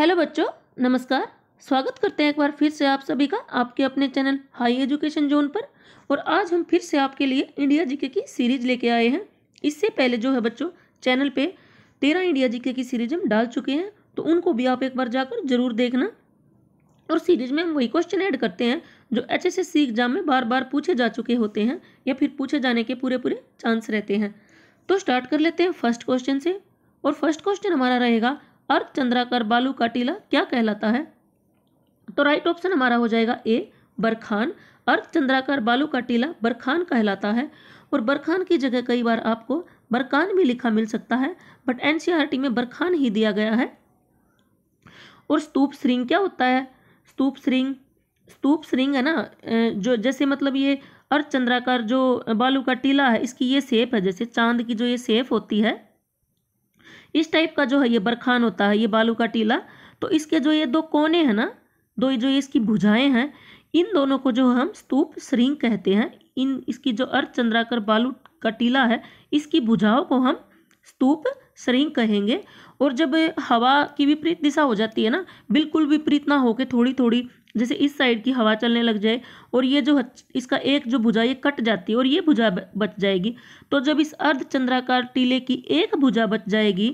Hello बच्चों, नमस्कार। स्वागत करते हैं एक बार फिर से आप सभी का आपके अपने चैनल हाई एजुकेशन जोन पर। और आज हम फिर से आपके लिए इंडिया जीके की सीरीज लेके आए हैं। इससे पहले जो है बच्चों, चैनल पे 13 इंडिया जीके की सीरीज हम डाल चुके हैं, तो उनको भी आप एक बार जाकर जरूर देखना। और सीरीज में हम वही क्वेश्चन ऐड करते हैं जो HSSC एग्जाम में बार बार पूछे जा चुके होते हैं या फिर पूछे जाने के पूरे पूरे चांस रहते हैं। तो स्टार्ट कर लेते हैं फर्स्ट क्वेश्चन से। और फर्स्ट क्वेश्चन हमारा रहेगा, अर्धचंद्राकार बालू का टीला क्या कहलाता है? तो राइट ऑप्शन हमारा हो जाएगा ए, बरखान। अर्धचंद्राकार बालू का टीला बरखान कहलाता है। और बरखान की जगह कई बार आपको बरकान भी लिखा मिल सकता है, बट एनसीईआरटी में बरखान ही दिया गया है। और स्तूप श्रृंग क्या होता है? स्तूप श्रृंग है ना, जो जैसे मतलब ये अर्धचंद्राकार जो बालू का टीला है, इसकी ये शेप है, जैसे चांद की जो ये शेप होती है, इस टाइप का जो है ये बरखान होता है, ये बालू का टीला। तो इसके जो ये दो कोने हैं ना, दो जो इसकी भुजाएं हैं, इन दोनों को जो हम स्तूप श्रृंग कहते हैं। इसकी जो अर्धचंद्राकार बालू का टीला है, इसकी भुजाओं को हम स्तूप श्रृंग कहेंगे। और जब हवा की विपरीत दिशा हो जाती है ना, बिल्कुल विपरीत ना होकर थोड़ी थोड़ी, जैसे इस साइड की हवा चलने लग जाए और ये जो इसका एक जो भुजा ये कट जाती है और ये भुजा बच जाएगी, तो जब इस अर्धचंद्राकार टीले की एक भुजा बच जाएगी,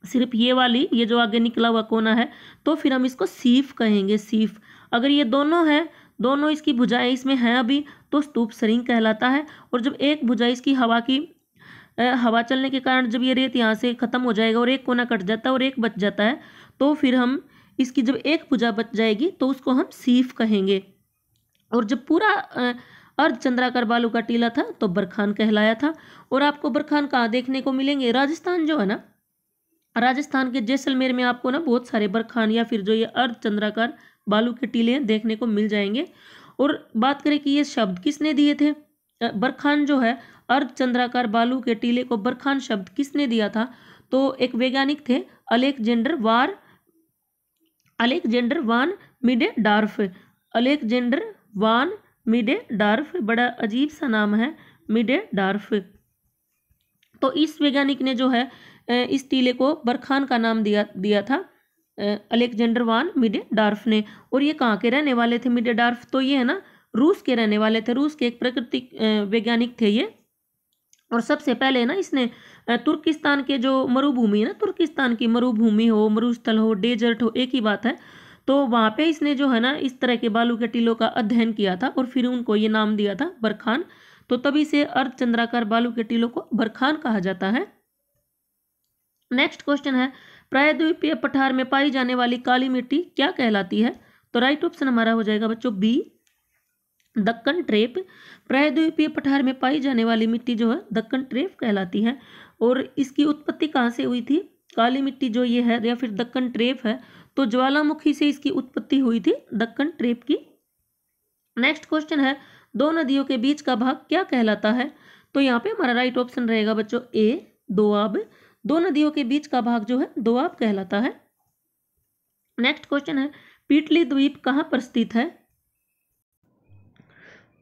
सिर्फ ये वाली, ये जो आगे निकला हुआ कोना है, तो फिर हम इसको सीफ कहेंगे, सीफ। अगर ये दोनों है, दोनों इसकी भुजाएं इसमें हैं अभी, तो स्तूप श्रृंग कहलाता है। और जब एक भुजा इसकी हवा चलने के कारण जब ये रेत यहाँ से खत्म हो जाएगा और एक कोना कट जाता है और एक बच जाता है, तो फिर हम इसकी जब एक भुजा बच जाएगी तो उसको हम सीफ कहेंगे। और जब पूरा अर्धचंद्राकार बालू का टीला था तो बरखान कहलाया था। और आपको बरखान कहाँ देखने को मिलेंगे? राजस्थान जो है ना, राजस्थान के जैसलमेर में आपको ना बहुत सारे बरखान या फिर जो ये अर्धचंद्राकार बालू के टीले देखने को मिल जाएंगे। और बात करें कि ये शब्द किसने दिए थे, बरखान जो है, अर्धचंद्राकार बालू के टीले को बरखान शब्द किसने दिया था? तो एक वैज्ञानिक थे, अलेक्जेंडर वान मिडेडार्फ। अलेक्जेंडर वान मिडेडार्फ, बड़ा अजीब सा नाम है, मिडेडार्फ। तो इस वैज्ञानिक ने जो है इस टीले को बरखान का नाम दिया था, अलेक्जेंडर वान मिडेडार्फ ने। और ये कहाँ के रहने वाले थे मिडेडार्फ? तो ये है ना, रूस के रहने वाले थे, रूस के एक प्राकृतिक वैज्ञानिक थे ये। और सबसे पहले ना इसने तुर्किस्तान के जो मरुभूमि है ना, तुर्किस्तान की मरुभूमि हो, मरुस्थल हो, डेजर्ट हो, एक ही बात है, तो वहाँ पे इसने जो है ना इस तरह के बालू के टीलों का अध्ययन किया था और फिर उनको ये नाम दिया था बरखान। तो तभी से अर्धचंद्राकार बालू के टीलों को बरखान कहा जाता है। नेक्स्ट क्वेश्चन है, प्रायद्वीपीय पठार में पाई जाने वाली काली मिट्टी क्या कहलाती है? तो राइट ऑप्शन हमारा हो जाएगा बच्चों बी, दक्कन ट्रेप। प्रायद्वीपीय पठार में पाई जाने वाली मिट्टी जो है दक्कन ट्रेप कहलाती है। और इसकी उत्पत्ति कहाँ से हुई थी? काली मिट्टी जो ये है या फिर दक्कन ट्रेप है, तो ज्वालामुखी से इसकी उत्पत्ति हुई थी, दक्कन ट्रेप की। नेक्स्ट क्वेश्चन है, दो नदियों के बीच का भाग क्या कहलाता है? तो यहाँ पे हमारा राइट ऑप्शन रहेगा बच्चों ए, दोआब। दो नदियों के बीच का भाग जो है दोआब कहलाता है। नेक्स्ट क्वेश्चन है, पीटली द्वीप कहाँ पर स्थित है?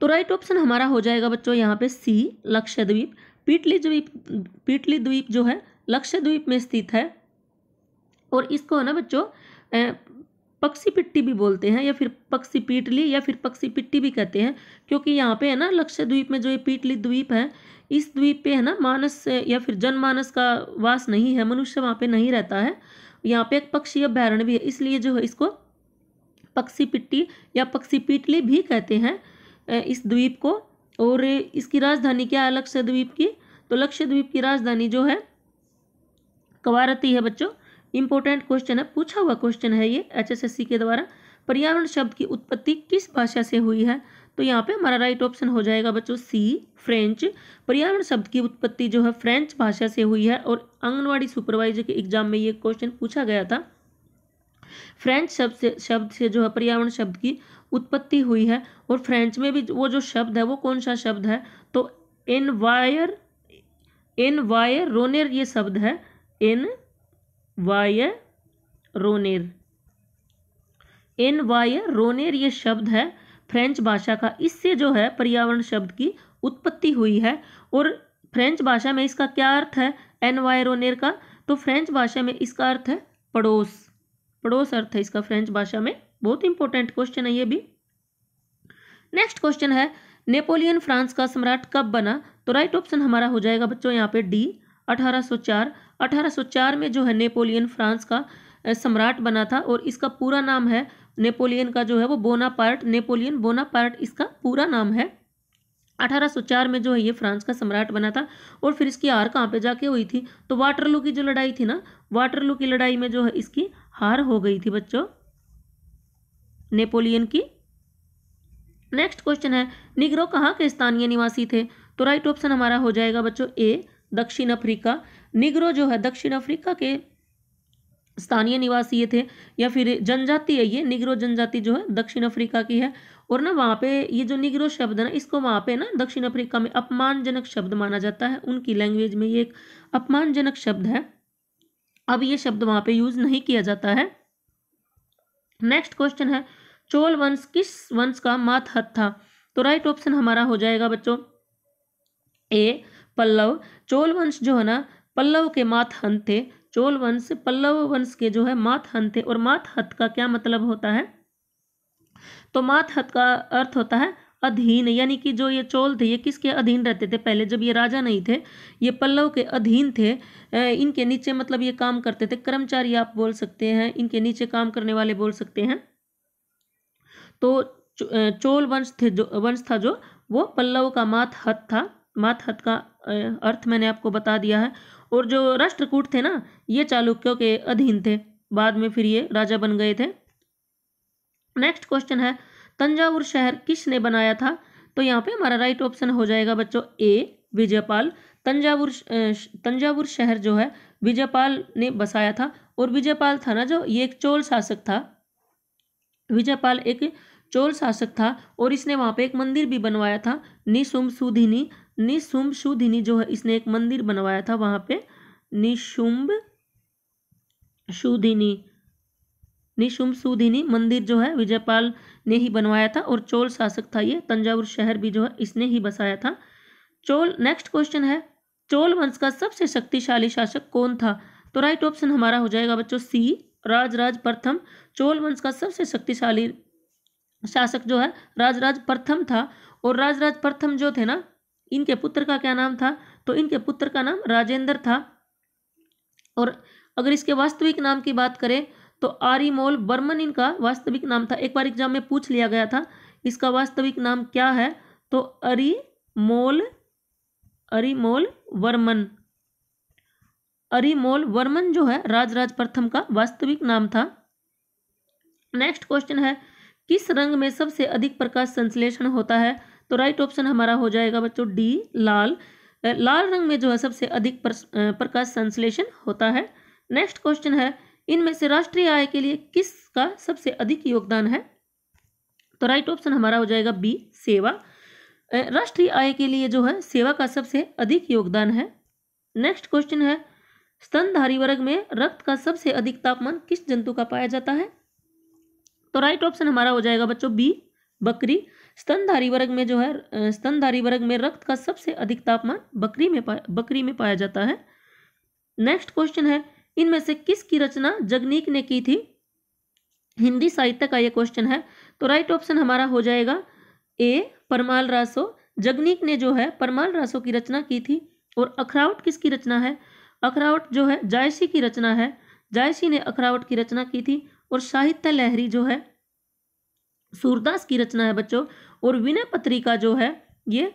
तो राइट ऑप्शन हमारा हो जाएगा बच्चों यहाँ पे सी, लक्षद्वीप। पीटली द्वीप जो है लक्षद्वीप में स्थित है। और इसको है ना बच्चों पक्षी पिट्टी भी बोलते हैं, या फिर पक्षी पीटली या फिर पक्षी पिट्टी भी कहते हैं, क्योंकि यहाँ पे है ना लक्षद्वीप में जो ये पीटली द्वीप है, इस द्वीप पे है ना मानस या फिर जनमानस का वास नहीं है, मनुष्य वहाँ पे नहीं रहता है। यहाँ पे एक पक्षी अभ्यारण्य भी है, इसलिए जो है इसको पक्षी पिट्टी या पक्षी पीटली भी कहते हैं इस द्वीप को। और इसकी राजधानी क्या है लक्षद्वीप की? तो लक्षद्वीप की राजधानी जो है कवारती है बच्चों। इंपॉर्टेंट क्वेश्चन है, पूछा हुआ क्वेश्चन है ये HSSC के द्वारा। पर्यावरण शब्द की उत्पत्ति किस भाषा से हुई है? तो यहाँ पे हमारा राइट ऑप्शन हो जाएगा बच्चों सी, फ्रेंच। पर्यावरण शब्द की उत्पत्ति जो है फ्रेंच भाषा से हुई है। और आंगनवाड़ी सुपरवाइजर के एग्जाम में ये क्वेश्चन पूछा गया था। फ्रेंच शब्द से जो है पर्यावरण शब्द की उत्पत्ति हुई है। और फ्रेंच में भी वो जो शब्द है वो कौन सा शब्द है? तो एनवायरोनेर ये शब्द है, एनवायरोनेर ये शब्द है फ्रेंच भाषा का। इससे जो है पर्यावरण शब्द की उत्पत्ति हुई है। और फ्रेंच भाषा में इसका क्या अर्थ है एनवायरोनेर का? तो फ्रेंच भाषा में इसका अर्थ है पड़ोस, पड़ोस अर्थ है इसका फ्रेंच भाषा में। बहुत इंपॉर्टेंट क्वेश्चन है ये भी। नेक्स्ट क्वेश्चन है नेपोलियन फ्रांस का सम्राट कब बना? तो राइट ऑप्शन हमारा हो जाएगा बच्चों यहाँ पे डी 1804। 1804 में जो है नेपोलियन फ्रांस का सम्राट बना था और इसका पूरा नाम है नेपोलियन का जो है वो बोनापार्ट, नेपोलियन बोनापार्ट इसका पूरा नाम है। 1804 में जो है ये फ्रांस का सम्राट बना था। और फिर इसकी हार कहाँ पे जाके हुई थी? तो वाटरलू की जो लड़ाई थी ना, वाटरलू की लड़ाई में जो है इसकी हार हो गई थी बच्चों नेपोलियन की। नेक्स्ट क्वेश्चन है निग्रो कहाँ के स्थानीय निवासी थे? तो राइट ऑप्शन हमारा हो जाएगा बच्चों ए दक्षिण अफ्रीका। निग्रो जो है दक्षिण अफ्रीका के स्थानीय निवासी ये थे, या फिर जनजाति है ये निग्रो जनजाति जो है दक्षिण अफ्रीका की है। और ना वहाँ पे ये जो निग्रो शब्द है ना, इसको वहाँ पे ना दक्षिण अफ्रीका में अपमानजनक शब्द माना जाता है। उनकी लैंग्वेज में ये एक अपमानजनक शब्द है। अब ये शब्द वहाँ पे यूज नहीं किया जाता है। नेक्स्ट क्वेश्चन है चोल वंश किस वंश का मातहत था? तो राइट ऑप्शन हमारा हो जाएगा बच्चों ए पल्लव। चोल वंश जो है ना पल्लव के मातहत थे। चोल वंश पल्लव वंश के जो है मातहत थे। और मातहत का क्या मतलब होता है? तो मातहत का अर्थ होता है अधीन, यानी कि जो ये चोल थे ये किसके अधीन रहते थे पहले, जब ये राजा नहीं थे, ये पल्लव के अधीन थे। इनके नीचे मतलब ये काम करते थे, कर्मचारी आप बोल सकते हैं, इनके नीचे काम करने वाले बोल सकते हैं। तो चोल वंश थे जो वंश था जो वो पल्लव का मातहत था। मातहत का अर्थ मैंने आपको बता दिया है। और जो राष्ट्रकूट थे ना ये चालुक्यों के अधीन थे, बाद में फिर ये राजा बन गए थे। नेक्स्ट क्वेश्चन है तंजावुर शहर किसने बनाया था? तो यहाँ पे हमारा राइट ऑप्शन हो जाएगा बच्चों ए विजयपाल। तंजावुर शहर जो है विजयपाल ने बसाया था। और विजयपाल था ना जो ये एक चोल शासक था। विजयपाल एक चोल शासक था और इसने वहाँ पे एक मंदिर भी बनवाया था, निशुम्भ शुधिनी। निशुम्भ शुधिनी जो है इसने एक मंदिर बनवाया था वहाँ पे, निशुम्भ शुधिनी। निशुम्भ शुधिनी मंदिर जो है विजयपाल ने ही बनवाया था और चोल शासक था ये। तंजावुर शहर भी जो है इसने ही बसाया था। चोल नेक्स्ट क्वेश्चन है चोल वंश का सबसे शक्तिशाली शासक कौन था? तो राइट ऑप्शन हमारा हो जाएगा बच्चों सी राजराज प्रथम। चोल वंश का सबसे शक्तिशाली शासक जो है राजराज प्रथम था। और राजराज प्रथम जो थे ना इनके पुत्र का क्या नाम था? तो इनके पुत्र का नाम राजेंद्र था। और अगर इसके वास्तविक नाम की बात करें तो आरिमोल वर्मन इनका वास्तविक नाम था। एक बार एग्जाम में पूछ लिया गया था इसका वास्तविक नाम क्या है, तो अरिमोल वर्मन। अरिमोल वर्मन जो है राजराज प्रथम का वास्तविक नाम था। नेक्स्ट क्वेश्चन है किस रंग में सबसे अधिक प्रकाश संश्लेषण होता है? तो राइट ऑप्शन हमारा हो जाएगा बच्चों डी लाल। लाल रंग में जो है सबसे अधिक प्रकाश संश्लेषण होता है। नेक्स्ट क्वेश्चन है इनमें से राष्ट्रीय आय के लिए किसका सबसे अधिक योगदान है? तो राइट ऑप्शन हमारा हो जाएगा बी सेवा। राष्ट्रीय आय के लिए जो है सेवा का सबसे अधिक योगदान है। नेक्स्ट क्वेश्चन है स्तनधारी वर्ग में रक्त का सबसे अधिक तापमान किस जंतु का पाया जाता है? तो राइट ऑप्शन हमारा हो जाएगा बच्चों बी बकरी। स्तनधारी वर्ग में जो है स्तनधारी वर्ग में रक्त का सबसे अधिक तापमान बकरी में पाया जाता है। नेक्स्ट क्वेश्चन है इनमें से किसकी रचना जगनीक ने की थी? हिंदी साहित्य का यह क्वेश्चन है। तो राइट ऑप्शन हमारा हो जाएगा ए परमाल रासो। जगनीक ने जो है परमाल रासो की रचना की थी। और अखरावट किसकी रचना है? अखरावट जो है जायसी की रचना है। जायसी ने अखरावट की रचना की थी। और साहित्य लहरी जो है सूरदास की रचना है बच्चों। और विनय पत्रिका जो है ये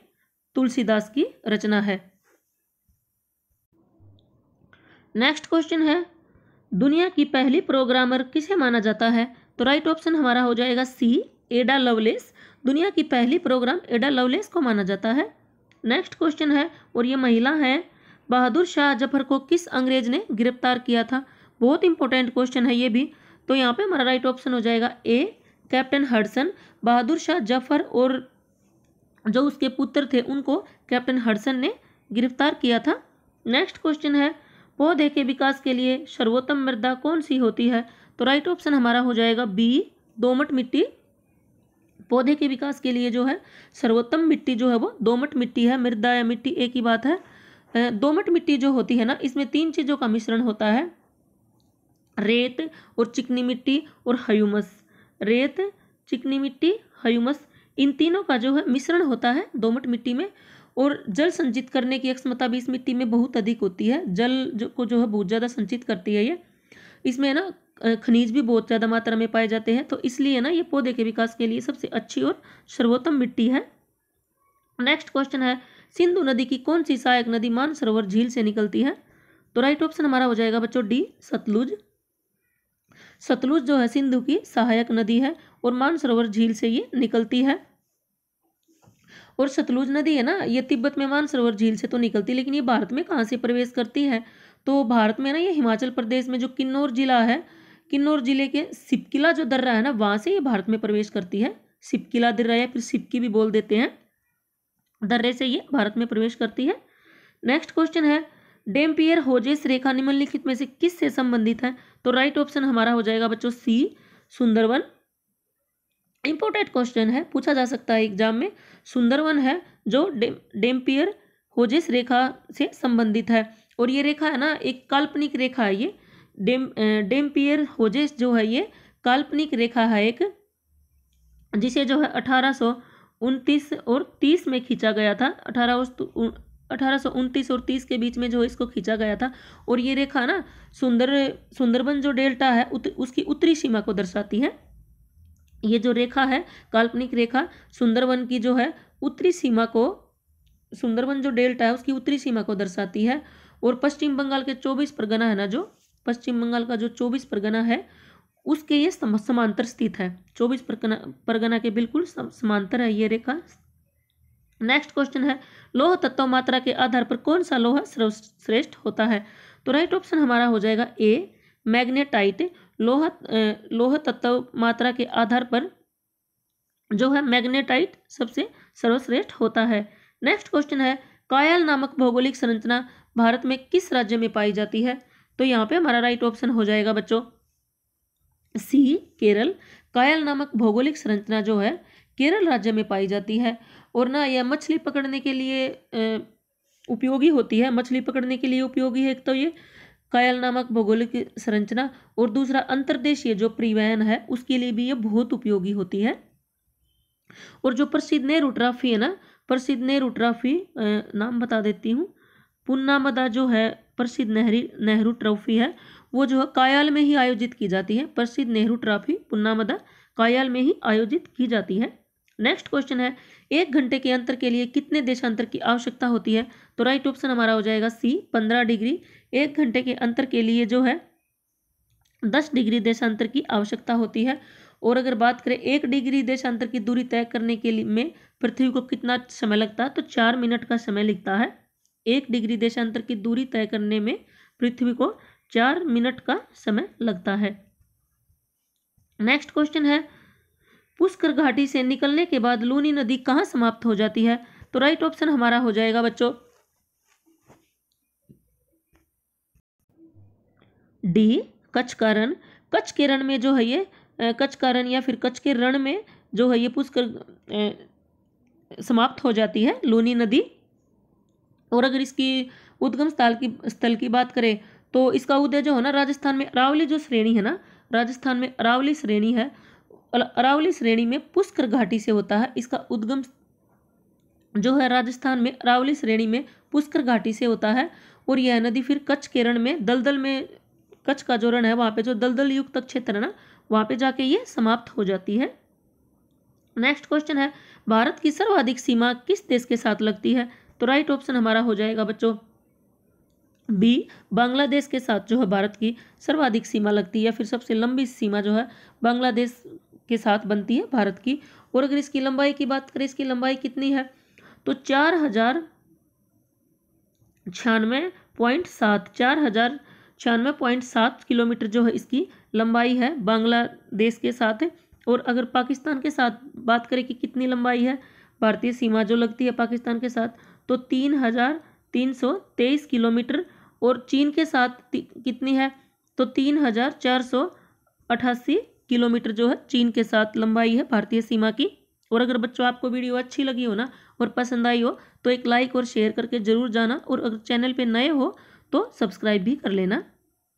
तुलसीदास की रचना है। नेक्स्ट क्वेश्चन है दुनिया की पहली प्रोग्रामर किसे माना जाता है? तो राइट ऑप्शन हमारा हो जाएगा सी एडा लवलेस। दुनिया की पहली प्रोग्राम एडा लवलेस को माना जाता है। नेक्स्ट क्वेश्चन है और ये महिला है बहादुर शाह जफर को किस अंग्रेज ने गिरफ्तार किया था? बहुत इंपॉर्टेंट क्वेश्चन है ये भी। तो यहाँ पे हमारा राइट ऑप्शन हो जाएगा a captain Hudson. Bahadur Shah Zafar और जो उसके पुत्र थे उनको कैप्टन हडसन ने गिरफ्तार किया था। नेक्स्ट क्वेश्चन है पौधे के विकास के लिए सर्वोत्तम मृदा कौन सी होती है? तो राइट ऑप्शन हमारा हो जाएगा बी दोमट मिट्टी। पौधे के विकास के लिए जो है सर्वोत्तम मिट्टी जो है वो दोमट मिट्टी है। मृदा या मिट्टी एक ही बात है। दोमट मिट्टी जो होती है ना इसमें 3 चीज़ों का मिश्रण होता है। रेत और चिकनी मिट्टी और ह्यूमस। रेत, चिकनी मिट्टी, ह्यूमस, इन तीनों का जो है मिश्रण होता है दोमट मिट्टी में। और जल संचित करने की क्षमता भी इस मिट्टी में बहुत अधिक होती है। जल को जो है बहुत ज़्यादा संचित करती है ये। इसमें ना खनिज भी बहुत ज़्यादा मात्रा में पाए जाते हैं, तो इसलिए ना ये पौधे के विकास के लिए सबसे अच्छी और सर्वोत्तम मिट्टी है। नेक्स्ट क्वेश्चन है, सिंधु नदी की कौन सी सहायक नदी मानसरोवर झील से निकलती है? तो राइट ऑप्शन हमारा हो जाएगा बच्चों डी, सतलुज। सतलुज जो है सिंधु की सहायक नदी है और मानसरोवर झील से ये निकलती है। और सतलुज नदी है ना, ये तिब्बत में मानसरोवर झील से तो निकलती है, लेकिन ये भारत में कहाँ से प्रवेश करती है? तो भारत में ना ये हिमाचल प्रदेश में जो किन्नौर जिला है, किन्नौर जिले के सिपकिला जो दर्रा है ना, वहां से ये भारत में प्रवेश करती है। सिपकिला दर्रा या फिर सिपकी भी बोल देते हैं, दर्रे से ये भारत में प्रवेश करती है। नेक्स्ट क्वेश्चन है, डेम्पियर होजेस रेखा निम्नलिखित में से किससे संबंधित है? तो राइट ऑप्शन हमारा हो जाएगा बच्चों सी, सुंदरवन। इंपॉर्टेंट क्वेश्चन है, पूछा जा सकता है एग्जाम में। सुंदरवन है जो डेम्पियर होजेस रेखा से संबंधित है, और ये रेखा है ना एक काल्पनिक रेखा है। ये डेम्पियर होजेस जो है ये काल्पनिक रेखा है एक, जिसे जो है 1829 और 30 में खींचा गया था। 1829 और 30 के बीच में जो इसको खींचा गया था। और ये रेखा ना सुंदरबन जो डेल्टा है उसकी उत्तरी सीमा को दर्शाती है। ये जो रेखा है काल्पनिक रेखा सुंदरबन की जो है उत्तरी सीमा को, सुंदरबन जो डेल्टा है उसकी उत्तरी सीमा को दर्शाती है। और पश्चिम बंगाल के 24 परगना है ना, जो पश्चिम बंगाल का जो 24 परगना है उसके ये समांतर स्थित है। 24 परगना के बिल्कुल समांतर है ये रेखा। नेक्स्ट क्वेश्चन है, लौह तत्व मात्रा के आधार पर कौन सा लोहा सर्वश्रेष्ठ होता है? तो राइट ऑप्शन हमारा हो जाएगा ए, मैग्नेटाइट। लौह तत्व मात्रा के आधार पर जो है मैग्नेटाइट सबसे सर्वश्रेष्ठ होता है। नेक्स्ट क्वेश्चन है, कायल नामक भौगोलिक संरचना भारत में किस राज्य में पाई जाती है? तो यहाँ पे हमारा राइट ऑप्शन हो जाएगा बच्चों सी, केरल। कायल नामक भौगोलिक संरचना जो है केरल राज्य में पाई जाती है। और ना यह मछली पकड़ने के लिए उपयोगी होती है। मछली पकड़ने के लिए उपयोगी है एक तो ये कायल नामक भौगोलिक संरचना, और दूसरा अंतर्देशीय जो परिवहन है उसके लिए भी ये बहुत उपयोगी होती है। और जो प्रसिद्ध नेहरू ट्रॉफी है ना, प्रसिद्ध नेहरू ट्रॉफी नाम बता देती हूँ, पुन्नामदा जो है प्रसिद्ध नेहरू ट्रॉफी है वो जो है कायल में ही आयोजित की जाती है। प्रसिद्ध नेहरू ट्रॉफी पुन्नामदा कायल में ही आयोजित की जाती है। नेक्स्ट क्वेश्चन है, 1 घंटे के अंतर के लिए कितने देशांतर की आवश्यकता होती है? तो राइट ऑप्शन हमारा हो जाएगा सी, 15 डिग्री। 1 घंटे के अंतर के लिए जो है 10 डिग्री देशांतर की आवश्यकता होती है। और अगर बात करें 1 डिग्री देशांतर की दूरी तय करने के लिए में पृथ्वी को कितना समय लगता है? तो 4 मिनट का समय लगता है। 1 डिग्री देशांतर की दूरी तय करने में पृथ्वी को 4 मिनट का समय लगता है। नेक्स्ट क्वेश्चन है, पुष्कर घाटी से निकलने के बाद लूनी नदी कहाँ समाप्त हो जाती है? तो राइट ऑप्शन हमारा हो जाएगा बच्चों डी, कच्छ का रण। कच्छ के रण में जो है ये कच्छ का रण या फिर कच्छ के रण में जो है ये पुष्कर समाप्त हो जाती है लूनी नदी। और अगर इसकी उद्गम स्थल की बात करें तो इसका उदय जो है ना राजस्थान में अरावली जो श्रेणी है ना, राजस्थान में अरावली श्रेणी है, अरावली श्रेणी में पुष्कर घाटी से होता है। इसका उद्गम जो है राजस्थान में अरावली श्रेणी में पुष्कर घाटी से होता है। और यह नदी फिर कच्छ के रण में दलदल में, कच्छ का जो रण है वहाँ पे जो दलदल युक्त क्षेत्र है ना वहाँ पे जाके ये समाप्त हो जाती है। नेक्स्ट क्वेश्चन है, भारत की सर्वाधिक सीमा किस देश के साथ लगती है? तो राइट ऑप्शन हमारा हो जाएगा बच्चों बी, बांग्लादेश के साथ जो है भारत की सर्वाधिक सीमा लगती है, या फिर सबसे लंबी सीमा जो है बांग्लादेश के साथ बनती है भारत की। और अगर इसकी लंबाई की बात करें, इसकी लंबाई कितनी है? तो 4096.7 किलोमीटर जो है इसकी लंबाई है बांग्लादेश के साथ। और अगर पाकिस्तान के साथ बात करें कि कितनी लंबाई है भारतीय सीमा जो लगती है पाकिस्तान के साथ, तो 3323 किलोमीटर। और चीन के साथ कितनी है? तो 3488 किलोमीटर जो है चीन के साथ लंबाई है भारतीय सीमा की। और अगर बच्चों आपको वीडियो अच्छी लगी हो ना और पसंद आई हो तो एक लाइक और शेयर करके जरूर जाना, और अगर चैनल पे नए हो तो सब्सक्राइब भी कर लेना।